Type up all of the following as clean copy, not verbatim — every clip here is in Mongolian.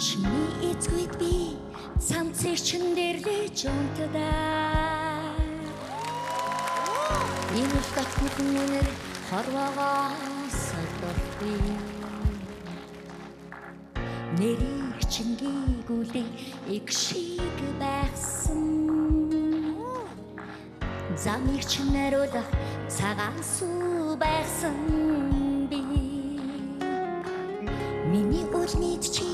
Чиний эцгүйд би цамцэр чин дэрлэж унтдаа. Энэ утгат бүхэн хорвоогоос дуртай. Нэрийг чин гүйгүүлээ их шиг байсан. Замыг чин нариулах цагаан сүү байсан би. Миний үлнийд чи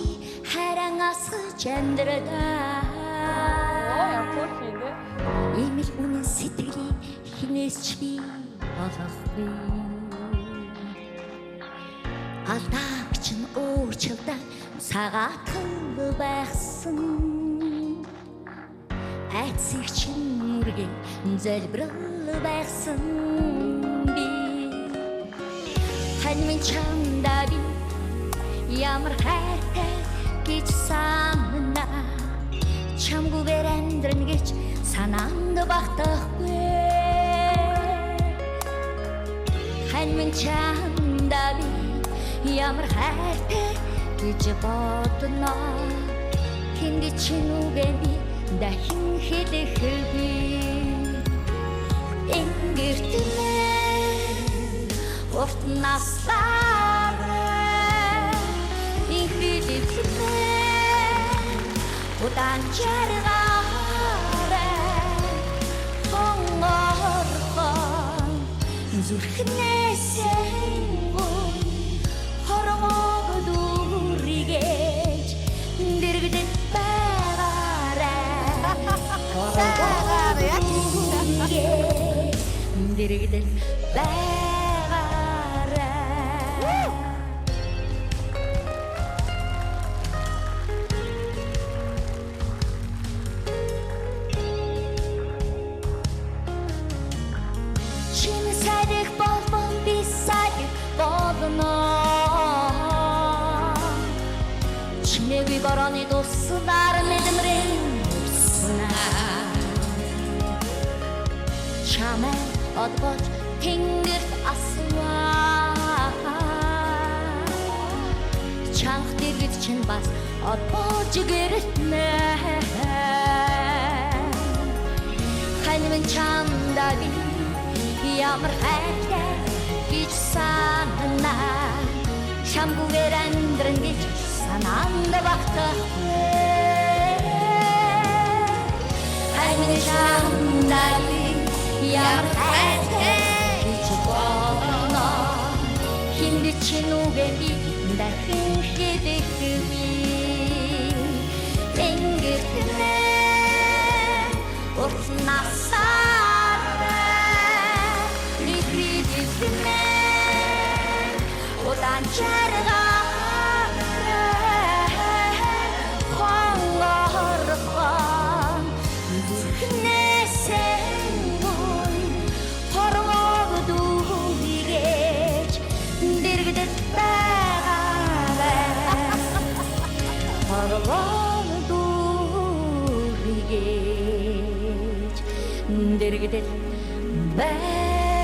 харангаас чандраа. Имэл үнэн сэтгэлийг хинээс ч би олохгүй. Алдааг чин өөрчлөлтөд цагаатан байсан. Айцыг чин үргэн залбирал байсан би. Тань минь чамдаа би ямар хайртай гэж санана. Чамгүйгээр амьдрна гэж санаанд багтахгүй. Тань минь чамдаа би ямар хайртай гэж бодно. Хинди чинүүгээ би дахин хэлэхгүй. Ингэртнээ урт наслаарай. Ингэртнээ удаан жаргаарай. Хонгорхон зүрхнээсээ хорвоо дүүргэж дэрэгдэж дэрэгдэл байгаарай. Чиний сайдыг болбон би сайдыг болно. Чиний борооны дуснаар мэдмэрэн чамай одбот тэнгэрт асваа. Чанх дэргэд чин бас одбож гэрэтнэ. Хань минь чамдаа би ямар хайртай гэж санана. Чамгүйгээр амьдрна гэж санаанд багтахгүй. Хань минь чамдаа би ямар хайртай гэж бодно. Хинди чинүүгээ би дахин хэлэхгүй. Ингэртнээ урт наслаарай. Ингэртнээ удаан жаргаарай. Хонгорхон зүрхнээсээ дэрэгдэж байгаарай. Хорвоо дүүргэж дэрэгдэж байгаарай.